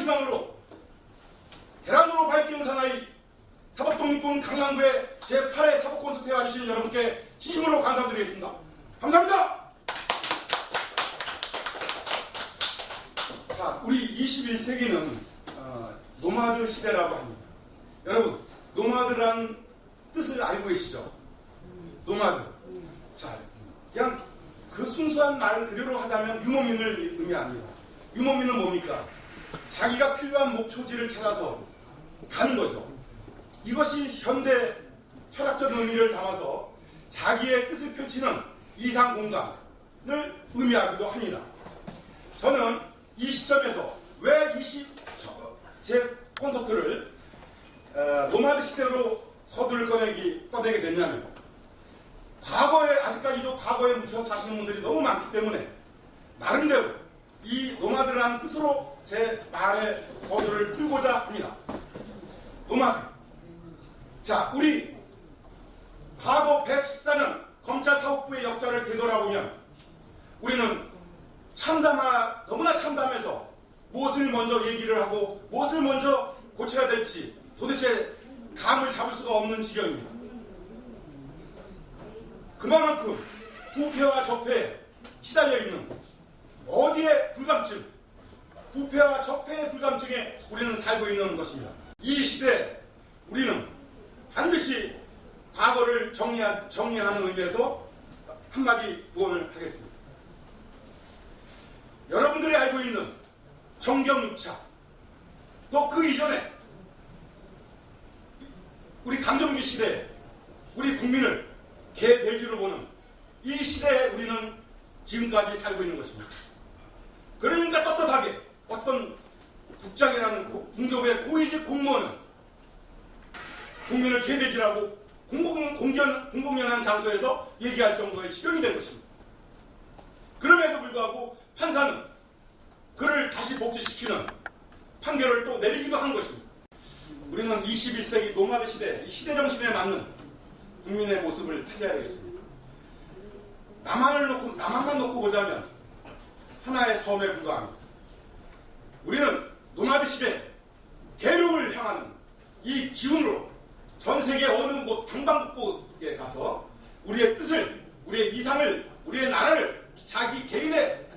희망으로 대란으로 밝힌 사나이 사법독립군 강남구의 제8회 사법콘서트에 와주신 여러분께 진심으로 감사드리겠습니다. 감사합니다. 자, 우리 21세기는 노마드 시대라고 합니다. 여러분, 노마드란 뜻을 알고 계시죠? 노마드. 자, 그냥 그 순수한 말 그대로 하자면 유목민을 의미합니다. 유목민은 뭡니까? 자기가 필요한 목초지를 찾아서 가는 거죠. 이것이 현대 철학적 의미를 담아서 자기의 뜻을 펼치는 이상 공간을 의미하기도 합니다. 저는 이 시점에서 왜 제 콘서트를 노마드 시대로 서두를 꺼내게 됐냐면, 아직까지도 과거에 묻혀 사시는 분들이 너무 많기 때문에 나름대로 이 노마드라는 뜻으로 제 말의 서두를 풀고자 합니다. 노마드. 자, 우리 과거 114년 검찰사법부의 역사를 되돌아보면 우리는 너무나 참담해서 무엇을 먼저 얘기를 하고 무엇을 먼저 고쳐야 될지 도대체 감을 잡을 수가 없는 지경입니다. 그만큼 부패와 적폐에 시달려 있는 어디에 불감증, 부패와 적폐의 불감증에 우리는 살고 있는 것입니다. 이 시대에 우리는 반드시 과거를 정리하는 의미에서 한마디 구원을 하겠습니다. 여러분들이 알고 있는 정경유착, 또 그 이전에 우리 강점기 시대에 우리 국민을 개돼지로 보는 이 시대에 우리는 지금까지 살고 있는 것입니다. 그러니까 떳떳하게 어떤 국장이라는 공격의 고위직 공무원은 국민을 개돼지라고 공공연한 장소에서 얘기할 정도의 지경이 된 것입니다. 그럼에도 불구하고 판사는 그를 다시 복지시키는 판결을 또 내리기도 한 것입니다. 우리는 21세기 노마드 시대, 이 시대 정신에 맞는 국민의 모습을 찾아야 되겠습니다. 남한만 놓고 보자면 하나의 섬에 불과합니다. 우리는 노마드 시대, 대륙을 향하는 이 기운으로 전 세계 어느 곳 방방곡곡에 가서 우리의 뜻을, 우리의 이상을, 우리의 나라를, 자기 개인의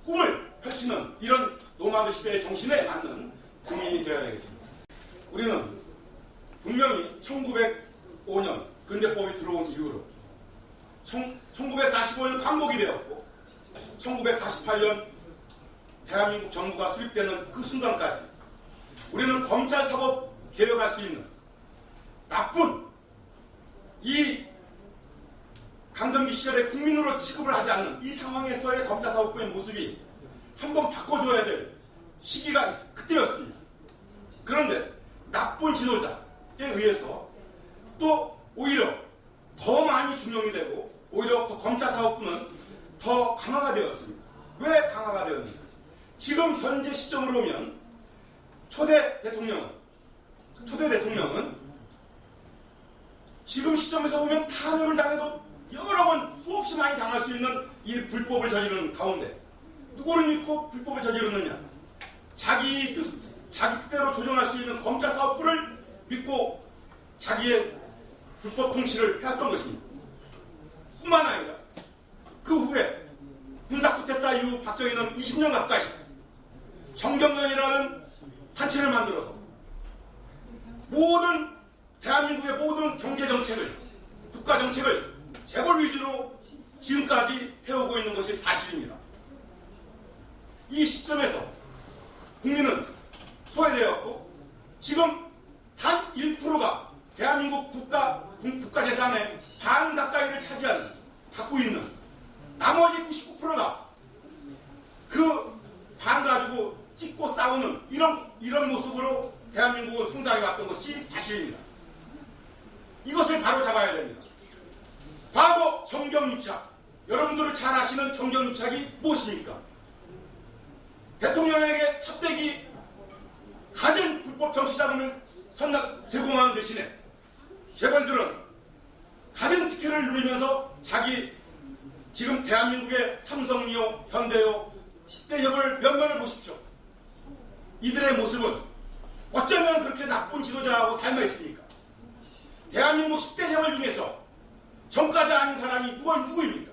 꿈을 펼치는 이런 노마드 시대의 정신에 맞는 국민이 되어야 되겠습니다. 우리는 분명히 1905년 근대법이 들어온 이후로 1945년 광복이 되었고 1948년 대한민국 정부가 수립되는 그 순간까지 우리는 검찰사법 개혁할 수 있는 나쁜 이 강점기 시절에 국민으로 취급을 하지 않는 이 상황에서의 검찰사법부의 모습이 한번 바꿔줘야 될 시기가 그때였습니다. 그런데 나쁜 지도자에 의해서 또 오히려 더 많이 중용이 되고 오히려 더 검찰사법부는 더 강화가 되었습니다. 왜 강화가 되었는가? 지금 현재 시점으로 오면 초대 대통령은 지금 시점에서 보면 탄핵을 당해도 여러 번 수없이 많이 당할 수 있는 이 불법을 저지르는 가운데 누구를 믿고 불법을 저지르느냐? 자기 뜻대로 조정할 수 있는 검찰사법부를 믿고 자기의 불법 통치를 해왔던 것입니다. 뿐만 아니라 그 후에 군사 쿠데타 이후 박정희는 20년 가까이 정경련이라는 단체를 만들어서 대한민국의 모든 경제정책을, 국가정책을 재벌 위주로 지금까지 해오고 있는 것이 사실입니다. 이 시점에서 국민은 소외되었고 지금 단 1%가 대한민국 국가 재산의 반 가까이를 갖고 있는 나머지 99%가 그 반 가지고 찍고 싸우는 이런 모습으로 대한민국은 성장해 왔던 것이 사실입니다. 이것을 바로 잡아야 됩니다. 과거 정경유착, 여러분들을 잘 아시는 정경유착이 무엇입니까? 대통령에게 찹대기 가진 불법 정치자금을 제공하는 대신에 재벌들은 가진 특혜를 누리면서 지금 대한민국의 삼성이요, 현대요, 10대 협을 몇 면을 보십시오. 이들의 모습은 어쩌면 그렇게 나쁜 지도자하고 닮아 있습니까? 대한민국 10대 재벌 중에서 전과자 아닌 사람이 누구입니까?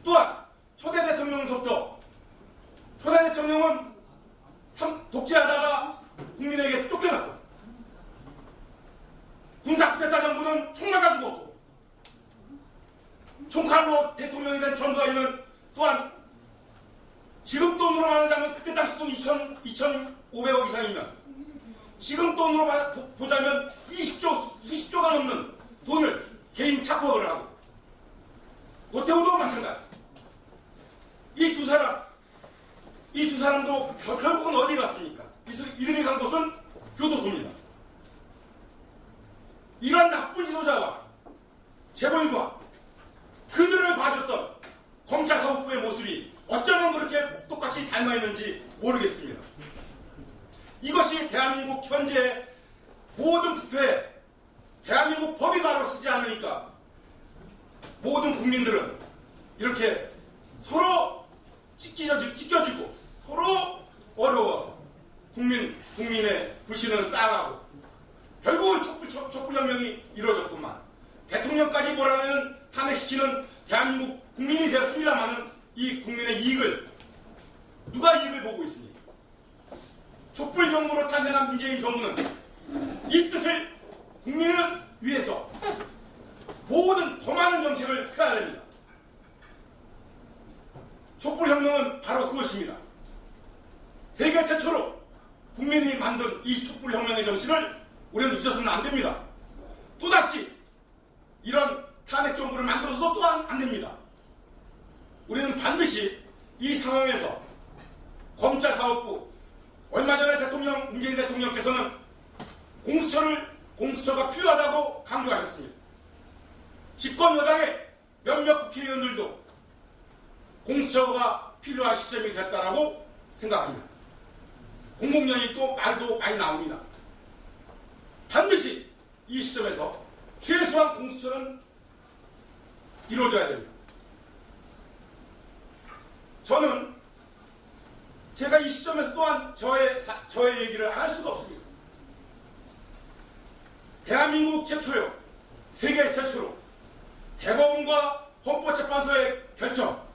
또한 초대 대통령서부터 초대 대통령은 독재하다가 국민에게 쫓겨났고, 군사 쿠데타 정부는 총 맞아 죽었고, 총칼로 대통령이 된 전두환이는 또한 지금 돈으로 말하자면 그때 당시 돈 2,500억 이상이면 지금 돈으로 보자면 20조, 수십조가 넘는 돈을 개인 착복을 하고, 노태우도 마찬가지. 이 두 사람도 결국은 어디 갔습니까? 이들이 간 곳은 교도소입니다. 이런 나쁜 지도자와 재벌과 그들을 봐줬던 검찰사법부의 모습이 어쩌면 그렇게 똑같이 닮아있는지 모르겠습니다. 이것이 대한민국 현재의 모든 부패에 대한민국 법이 말을 쓰지 않으니까 모든 국민들은 이렇게 서로 찢겨지고 서로 어려워서 국민의 불신을 쌓아가고 결국은 촛불혁명이 이루어졌구만. 대통령까지 몰아내는 탄핵시키는 대한민국 국민이 되었습니다마는 이 국민의 이익을 누가 이익을 보고 있습니까? 촛불정부로 탄생한 문재인 정부는 이 뜻을 국민을 위해서 모든 더 많은 정책을 펴야 됩니다. 촛불혁명은 바로 그것입니다. 세계 최초로 국민이 만든 이 촛불혁명의 정신을 우리는 잊어서는 안 됩니다. 또다시 이런 탄핵정부를 만들어서도 또한 안 됩니다. 우리는 반드시 이 상황에서 검찰사법부, 얼마 전에 문재인 대통령께서는 공수처가 필요하다고 강조하셨습니다. 집권 여당의 몇몇 국회의원들도 공수처가 필요한 시점이 됐다라고 생각합니다. 공공연히 또 말도 많이 나옵니다. 반드시 이 시점에서 최소한 공수처는 이루어져야 됩니다. 저는 제가 이 시점에서 또한 저의 얘기를 안 할 수가 없습니다. 대한민국 최초요, 세계 최초로 대법원과 헌법재판소의 결정,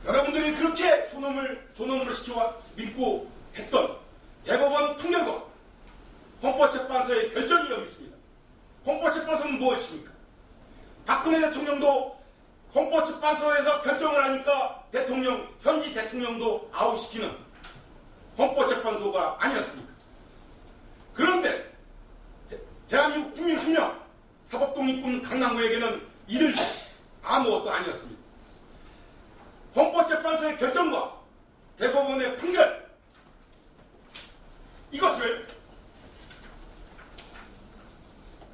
여러분들이 그렇게 존엄으로 지켜와 믿고 했던 대법원 판결과 헌법재판소의 결정이 여기 있습니다. 헌법재판소는 무엇입니까? 박근혜 대통령도 헌법재판소에서 결정을 하니까 현지 대통령도 아웃시키는 헌법재판소가 아니었습니까? 그런데 대한민국 국민 한 명, 사법독립군 강남구에게는 이들도 아무것도 아니었습니다. 헌법재판소의 결정과 대법원의 판결, 이것을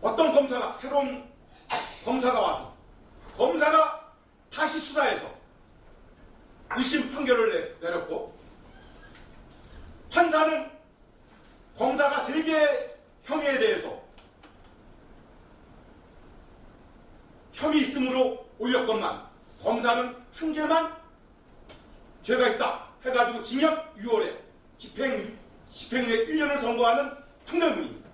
어떤 새로운 검사가 와서 검사가 다시 수사해서 의심 판결을 내렸고, 판사는 검사가 3개의 혐의에 대해서 혐의 있음으로 올렸건만 검사는 1개만 죄가 있다 해가지고 징역 6월에 집행유예 1년을 선고하는 판결문입니다.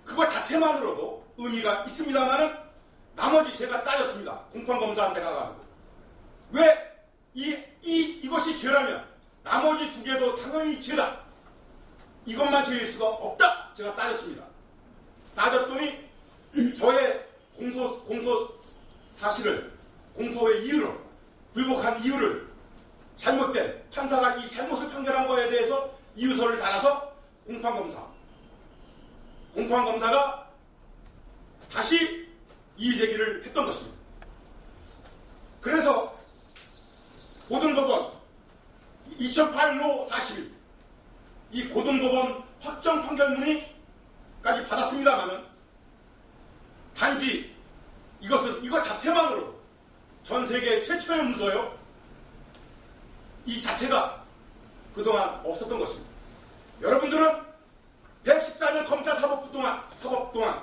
그거 자체만으로도 의미가 있습니다만은 나머지 제가 따졌습니다. 공판검사한테 가가지고 왜 이것이 죄라면 나머지 2개도 당연히 죄다, 이것만 죄일 수가 없다, 제가 따졌습니다. 따졌더니 저의 공소 사실을, 공소의 이유를, 불복한 이유를, 잘못된 판사가 이 잘못을 판결한 거에 대해서 이유서를 달아서 공판검사가 다시 이의제기를 했던 것입니다. 그래서 고등법원 2008로 40일 이 고등법원 확정 판결문이까지 받았습니다만은 단지 이거 자체만으로 전 세계 최초의 문서요, 이 자체가 그동안 없었던 것입니다. 여러분들은 114년 검찰 사법 동안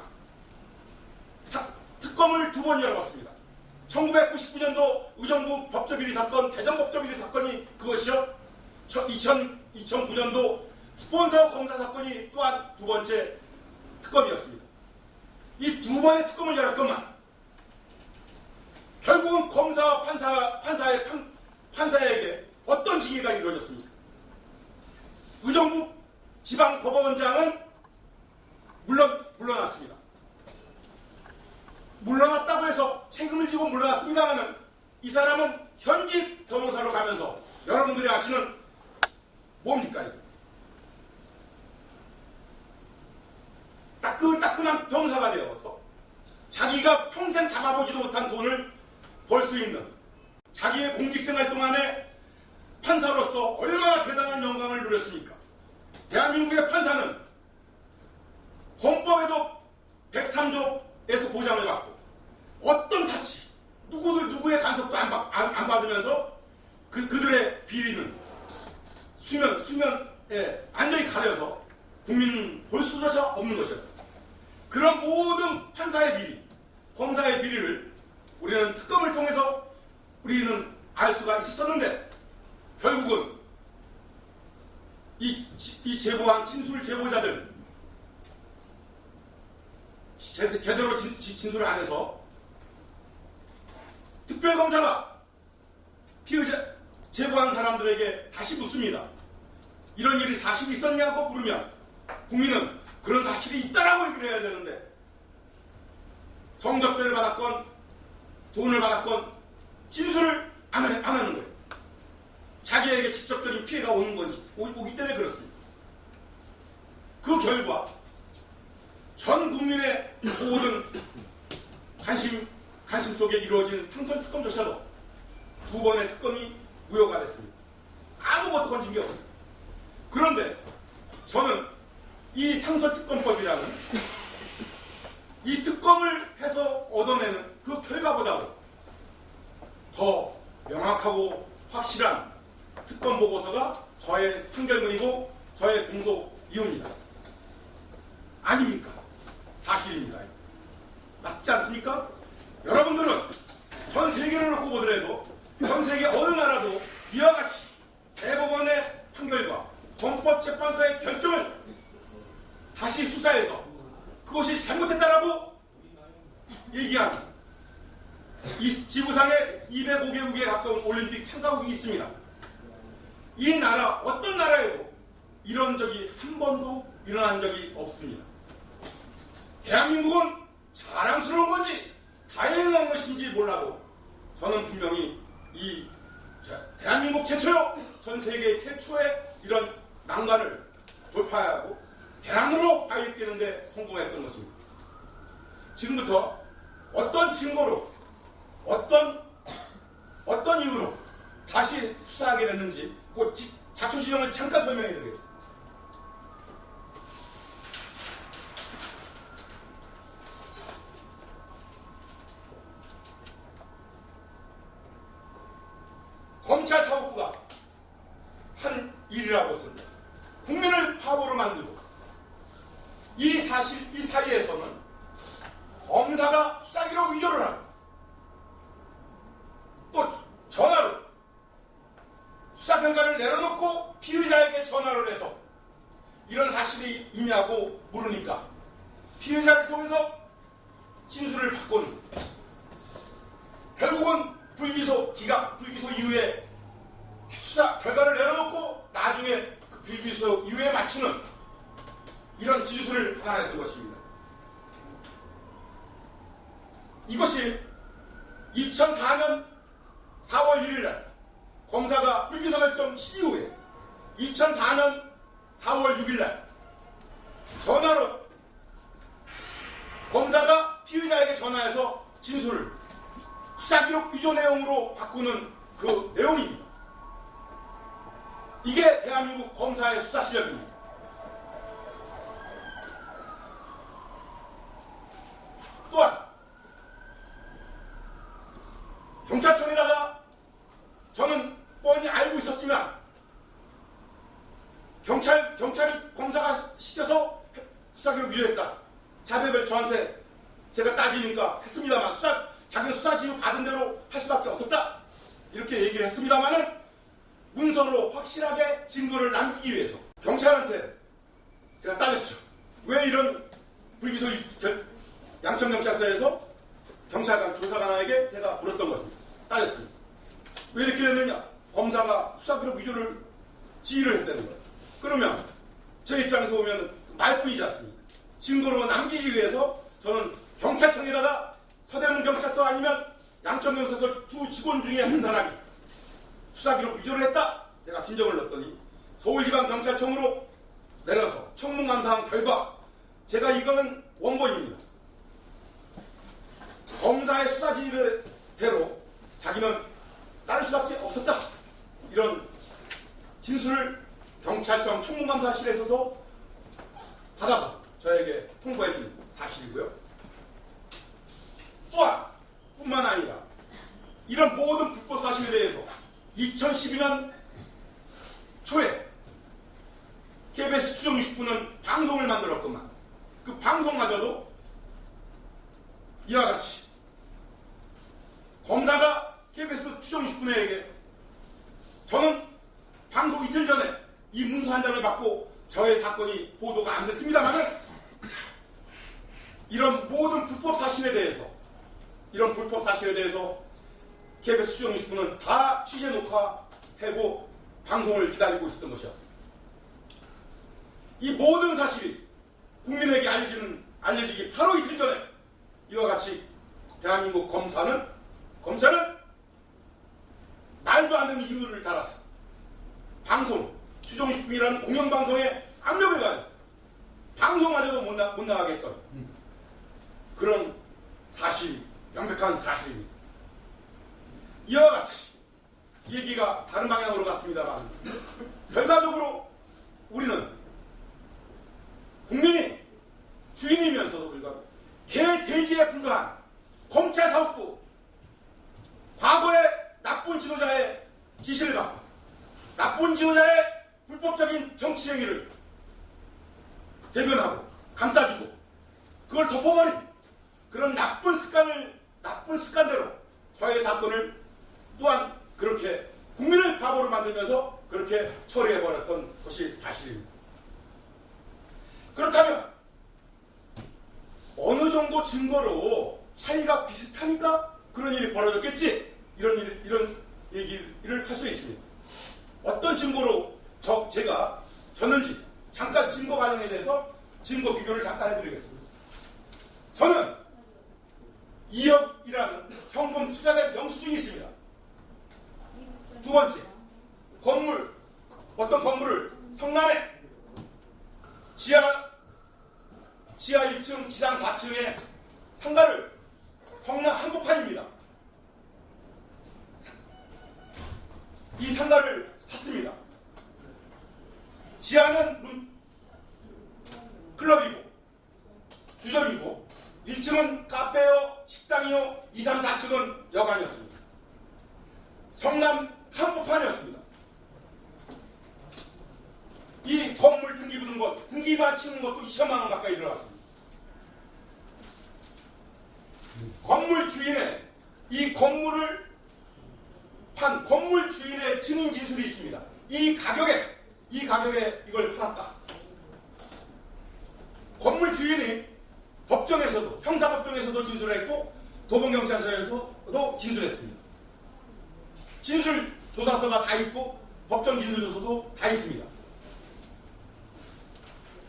특검을 2번 열어봤습니다. 1999년도 의정부 법조비리 사건, 대전 법조비리 사건이 그것이죠. 2009년도 스폰서 검사 사건이 또한 두 번째 특검이었습니다. 이 두 번의 특검을 열었건만 결국은 검사와 판사에게 어떤 징계가 이루어졌습니까? 의정부 지방법원장은 물러났습니다. 물러났다고 해서 책임을 지고 물러났습니다만은 이 사람은 현직 변호사로 가면서 여러분들이 아시는 뭡니까 이거? 따끈따끈한 변호사가 되어서 자기가 평생 잡아보지도 못한 돈을 벌 수 있는, 자기의 공직생활 동안에 판사로서 얼마나 대단한 영광을 누렸습니까? 대한민국의 판사는 헌법에도 103조에서 보장을 받고 어떤 타치, 누구의 간섭도 안 받으면서 그들의 비리는 수면에 완전히 가려서 국민 볼 수조차 없는 것이었습니다. 그런 모든 판사의 비리, 검사의 비리를 우리는 특검을 통해서 우리는 알 수가 있었는데 결국은 이 제보한 진술 제보자들 제대로 진술을 안 해서 특별검사가 피의자 제보한 사람들에게 다시 묻습니다. 이런 일이 사실이 있었냐고 물으면 국민은 그런 사실이 있다라고 얘기를 해야 되는데 성접대를 받았건 돈을 받았건 진술을 안 하는 거예요. 자기에게 직접적인 피해가 오기 때문에 그렇습니다. 그 결과 전 국민의 모든 관심 속에 이루어진 상설특검조차도 두 번의 특검이 무효가 됐습니다. 아무것도 건진 게 없습니다. 그런데 저는 이 상설특검법이라는 이 특검을 해서 얻어내는 그 결과보다도 더 명확하고 확실한 특검 보고서가 저의 판결문이고 저의 공소 이유입니다. 아닙니까? 사실입니다. 맞지 않습니까? 여러분들은 전 세계를 놓고 보더라도 전 세계 어느 나라도 이와 같이 대법원의 판결과 헌법재판소의 결정을 다시 수사해서 그것이 잘못했다라고 얘기한 이 지구상에 205개국에 가까운 올림픽 참가국이 있습니다. 이 나라 어떤 나라에도 이런 적이 한 번도 일어난 적이 없습니다. 대한민국은 자랑스러운 건지 다행한 것인지 몰라도 저는 분명히 이 대한민국 최초요, 전 세계 최초의 이런 난관을 돌파하고 대란으로 가입되는데 성공했던 것입니다. 지금부터 어떤 증거로 어떤 이유로 다시 수사하게 됐는지 그 자초지종을 잠깐 설명해 드리겠습니다. 검찰 사법부가 한 일이라고서는 국민을 바보로 만들고 이 사이에서는 검사가 수사기록 위조를 하고 또 전화로 수사 결과를 내려놓고 피의자에게 전화를 해서 이런 사실이 있냐고 물으니까 피의자를 통해서 진술을 받고는 결국은 불기소 이후에 수사 결과를 내려놓고 나중에 그 불기소 이후에 맞추는 이런 진술을 받아냈던 것입니다. 이것이 2004년 4월 1일날 검사가 불기소 결정 이후에 2004년 4월 6일날 전화로 검사가 피의자에게 전화해서 진술을 수사기록 위조 내용으로 바꾸는 그 내용입니다. 이게 대한민국 검사의 수사 실력입니다. 또한 경찰청에다가 저는 뻔히 알고 있었지만 경찰이 검사가 시켜서 수사기록 위조했다. 자백을 저한테 제가 따지니까 했습니다만 자기는 수사 지휘 받은 대로 문서로 확실하게 증거를 남기기 위해서 경찰한테 제가 따졌죠. 왜 이런 불기소 양천경찰서에서 경찰관 조사관에게 제가 물었던 겁니다. 따졌습니다. 왜 이렇게 됐느냐? 검사가 수사기록 위조를 지휘를 했다는 거예요. 그러면 제 입장에서 보면 말뿐이지 않습니까? 증거로 남기기 위해서 저는 경찰청에다가 서대문 경찰서 아니면 양천경찰서 두 직원 중에 한 사람이 수사기록 위조를 했다. 제가 진정을 넣었더니 서울지방경찰청으로 내려서 청문감사한 결과 제가 이거는 원본입니다. 검사의 수사 지휘대로 자기는 따를 수밖에 없었다. 이런 진술을 경찰청 청문감사실에서도 받아서 저에게 통보해준 사실이고요. 또한 뿐만 아니라 이런 모든 불법 사실에 대해서 2012년 초에 KBS 추정 60분은 방송을 만들었건만 그 방송마저도 이와 같이 검사가 KBS 추정 60분에게 저는 방송 이틀 전에 이 문서 한 장을 받고 저의 사건이 보도가 안 됐습니다만은 이런 모든 불법 사실에 대해서 KBS 추정 60분은 다 취재 녹화하고 방송을 기다리고 있었던 것이었습니다. 이 모든 사실이 국민에게 알려지기 바로 이틀 전에 이와 같이 대한민국 검찰은 말도 안 되는 이유를 달아서 방송, 추정식품이라는 공영방송에 압력을 가해서 방송마저도 못 나가게 했던 그런 사실, 명백한 사실입니다. 이와 같이 얘기가 다른 방향으로 갔습니다만 결과적으로 우리는 국민이 주인이면서도 불구하고 개돼지에 불과한 검찰사법부, 과거의 나쁜 지도자의 지시를 받고 나쁜 지도자의 불법적인 정치행위를 대변하고 감싸주고 그걸 덮어버린 그런 나쁜 습관대로 저의 사건을 또한 그렇게 국민을 바보로 만들면서 그렇게 처리해버렸던 것이 사실입니다. 그렇다면 어느 정도 증거로 차이가 비슷하니까 그런 일이 벌어졌겠지, 이런 얘기를 할 수 있습니다. 어떤 증거로 제가 졌는지 잠깐 증거 과정에 대해서 증거 비교를 잠깐 해드리겠습니다. 저는 2억이라는 현금 투자된 영수증이 있습니다. 두 번째, 어떤 건물을 성남에 지하 1층, 지상 4층에 상가를 성남 한복판입니다. 이 상가를 샀습니다. 지하는 클럽이고 주점이고 1층은 카페요, 식당이요, 2, 3, 4층은 여관이었습니다. 성남 한복판이었습니다. 이 건물 등기 부는 것, 등기만 치는 것도 2천만 원 가까이 들어갔습니다. 건물 주인의 이 건물을 판 건물 주인의 증인 진술이 있습니다. 이 가격에 이걸 팔았다. 건물 주인이 법정에서도, 형사법정에서도 진술했고 도봉경찰서에서도 진술했습니다. 진술 조사서가 다 있고 법정 진술조서도 다 있습니다.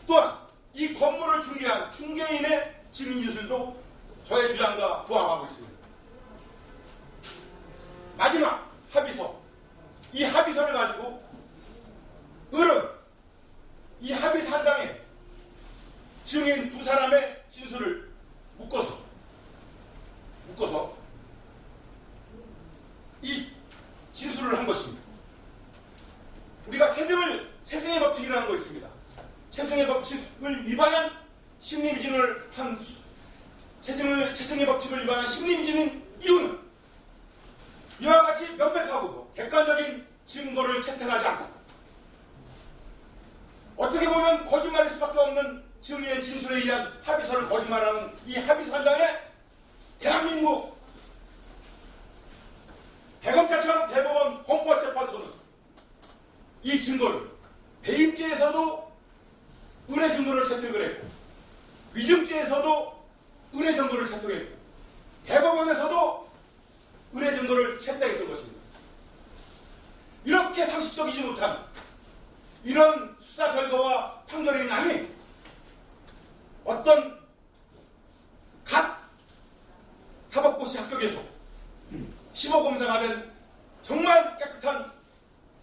또한 이 건물을 중개한 중개인의 증인 진술도 저의 주장과 부합하고 있습니다. 마지막 합의서, 이 합의서를 가지고 이 합의서 한 장에 증인 두 사람의 진술을 묶어서 이 진술을 한 것입니다. 우리가 체증의 법칙이라는 거 있습니다. 체증의 법칙을 위반한 심리미진을 한 체증의 법칙을 위반한 심리미진인 이유는 이와 같이 명백하고 객관적인 증거를 채택하지 않고 어떻게 보면 거짓말일 수밖에 없는 증인의 진술에 의한 합의서를 거짓말하는 이 합의서 한 장에 대한민국 대검찰청, 대법원, 헌법재판소는 이 증거를 배임죄에서도 의뢰 증거를 채택을 했고, 위증죄에서도 의뢰 증거를 채택했고, 대법원에서도 의뢰 증거를 채택했던 것입니다. 이렇게 상식적이지 못한 이런 수사 결과와 판결이 나니 어떤 갓 사법고시 합격해서 15검사가 된 정말 깨끗한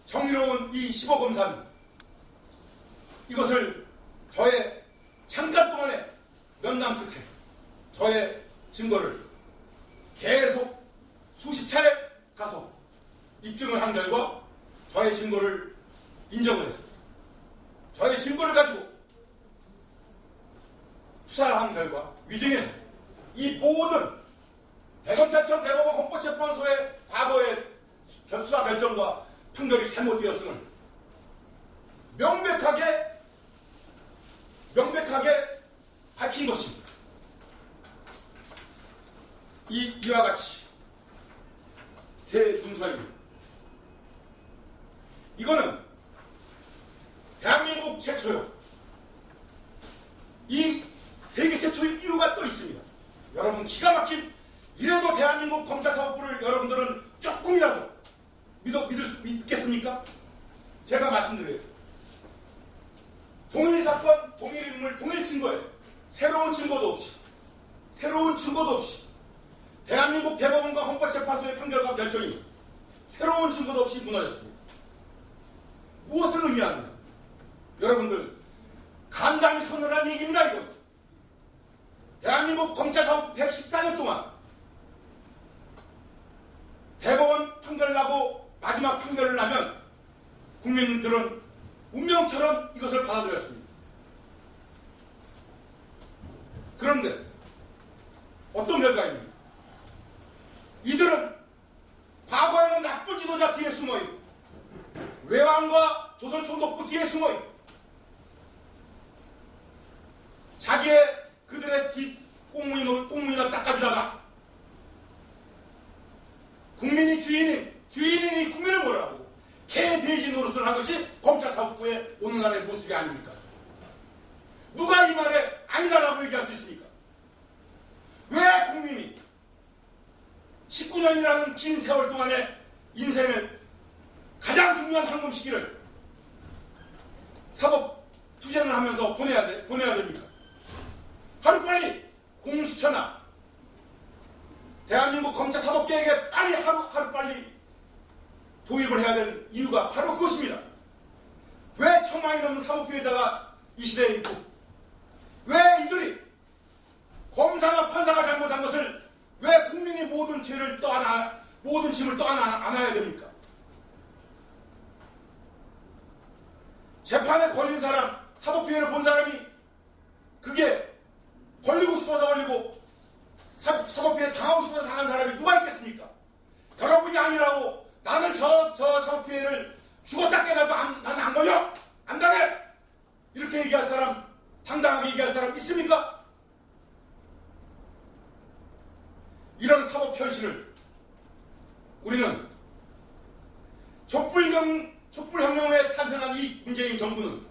정의로운 이 15검사는 이것을 저의 잠깐 동안의 면담 끝에 저의 증거를 계속 수십 차례 가서 입증을 한 결과 저의 증거를 인정을 했습니다. 저의 증거를 가지고 수사한 결과 위증해서 이 모든 대검찰청 대법원 헌법재판소의 과거의 수사 결정과 판결이 잘못되었음을 명백하게 밝힌 것입니다. 이와 같이 새 문서입니다. 이거는 대한민국 최초요. 이 세계 최초의 이유가 또 있습니다. 여러분 기가 막힌 이래도 대한민국 검찰사법부를 여러분들은 조금이라도 믿겠습니까? 제가 말씀드리겠습니다. 동일 사건, 동일 인물, 동일 증거에 새로운 증거도 없이 대한민국 대법원과 헌법재판소의 판결과 결정이 새로운 증거도 없이 무너졌습니다. 무엇을 의미하느냐? 여러분들 간담이 서늘한 얘기입니다. 이건 대한민국 검찰사법 114년 동안 대법원 판결 나고 마지막 판결을 나면 국민들은 운명처럼 이것을 받아들였습니다. 그런데 어떤 결과입니까? 이들은 과거에는 나쁜 지도자 뒤에 숨어있고 외왕과 조선총독부 뒤에 숨어있고 그들의 뒷 꽁무니나 닦아주다가 국민이 주인이 국민을 뭐라고 개 돼지 노릇을 한 것이 검찰사법부의 오늘날의 모습이 아닙니까? 누가 이 말에 아니다라고 얘기할 수 있습니까? 왜 국민이 19년이라는 긴 세월 동안의 인생을 가장 중요한 황금 시기를 사법 투쟁을 하면서 보내야 됩니까? 하루빨리 공수처나 대한민국 검찰사법계에게 하루빨리 도입을 해야 될 이유가 바로 그것입니다. 왜 1000만이 넘는 사법피해자가 이 시대에 있고 왜 이들이 검사나 판사가 잘못한 것을 왜 국민이 모든 짐을 떠안아야 됩니까? 재판에 걸린 사람, 사법피해를 본 사람이 그게 걸리고 싶어서 걸리고 사법피해 당하고 싶어서 당한 사람이 누가 있겠습니까? 여러분이 아니라고 나는 저 사법피해를 죽었다 깨나도 나는 안 걸려! 안 당해! 이렇게 얘기할 사람, 당당하게 얘기할 사람 있습니까? 이런 사법 현실을 우리는 촛불혁명에 탄생한 이 문재인 정부는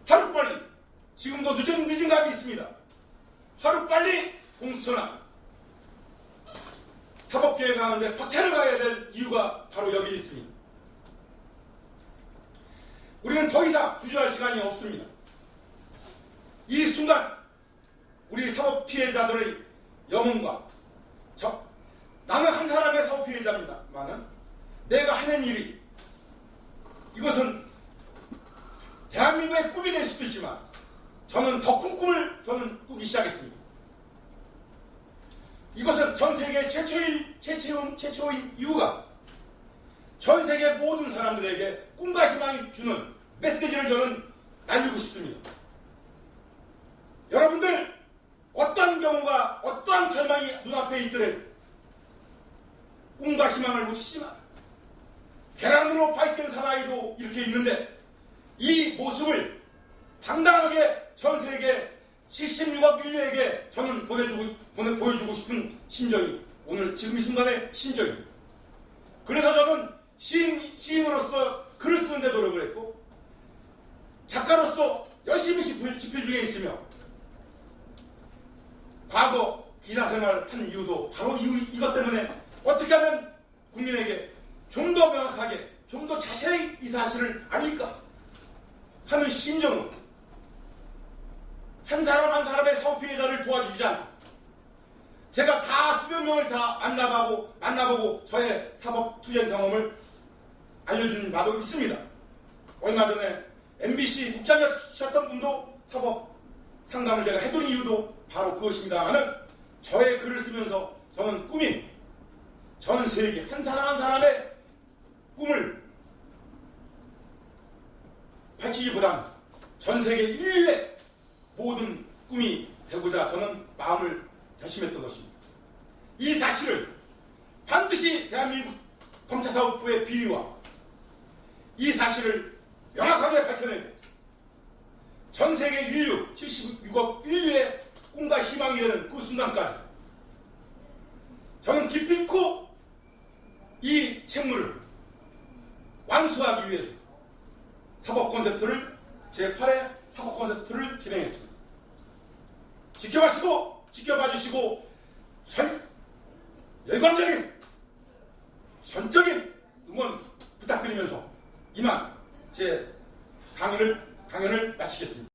하루빨리, 지금도 늦은 감이 있습니다. 하루빨리 공수처나 사법계에 가는데 박차를 가야 될 이유가 바로 여기 있습니다. 우리는 더 이상 주저할 시간이 없습니다. 이 순간 우리 사법 피해자들의 염원과 나는 한 사람의 사법 피해자입니다만은 내가 하는 일이 이것은 대한민국의 꿈이 될 수도 있지만 저는 더 큰 꿈을 꾸기 시작했습니다. 이것은 전 세계 최초인 이유가 전 세계 모든 사람들에게 꿈과 희망이 주는 메시지를 저는 날리고 싶습니다. 여러분들 어떤 경우가 어떠한 절망이 눈앞에 있더라도 꿈과 희망을 놓치지 마. 계란으로 파이팅 사나이도 이렇게 있는데 이 모습을 당당하게 전 세계 76억 인류에게 저는 보여주고 싶은 심정이 지금 이 순간의 심정입니다. 그래서 저는 시인으로서 글을 쓰는 데 노력을 했고, 작가로서 열심히 집필 중에 있으며, 과거 기자 생활을 한 이유도 바로 이것 때문에 어떻게 하면 국민에게 좀 더 명확하게, 좀 더 자세히 이 사실을 알릴까 하는 심정으로 한 사람 한 사람의 사법 피해자를 도와주지 않고, 제가 다 수백 명을 다 만나보고 저의 사법 투쟁 경험을 알려준 바도 있습니다. 얼마 전에 MBC 국장이셨던 분도 사법 상담을 제가 해둔 이유도 바로 그것입니다만은, 저의 글을 쓰면서 저는 꿈이 전 세계 한 사람 한 사람의 꿈을 밝히기보다는 전 세계 인류의 모든 꿈이 되고자 저는 마음을 결심했던 것입니다. 이 사실을 반드시 대한민국 검찰사법부의 비리와 이 사실을 명확하게 밝혀내고 전 세계 인류 76억 인류의 꿈과 희망이 되는 그 순간까지 저는 기필코 이 책무를 완수하기 위해서 사법 콘서트를 제8회 사법 콘서트를 진행했습니다. 지켜봐 주시고 열광적인 전적인 응원 부탁드리면서 이만 제 강연을 마치겠습니다.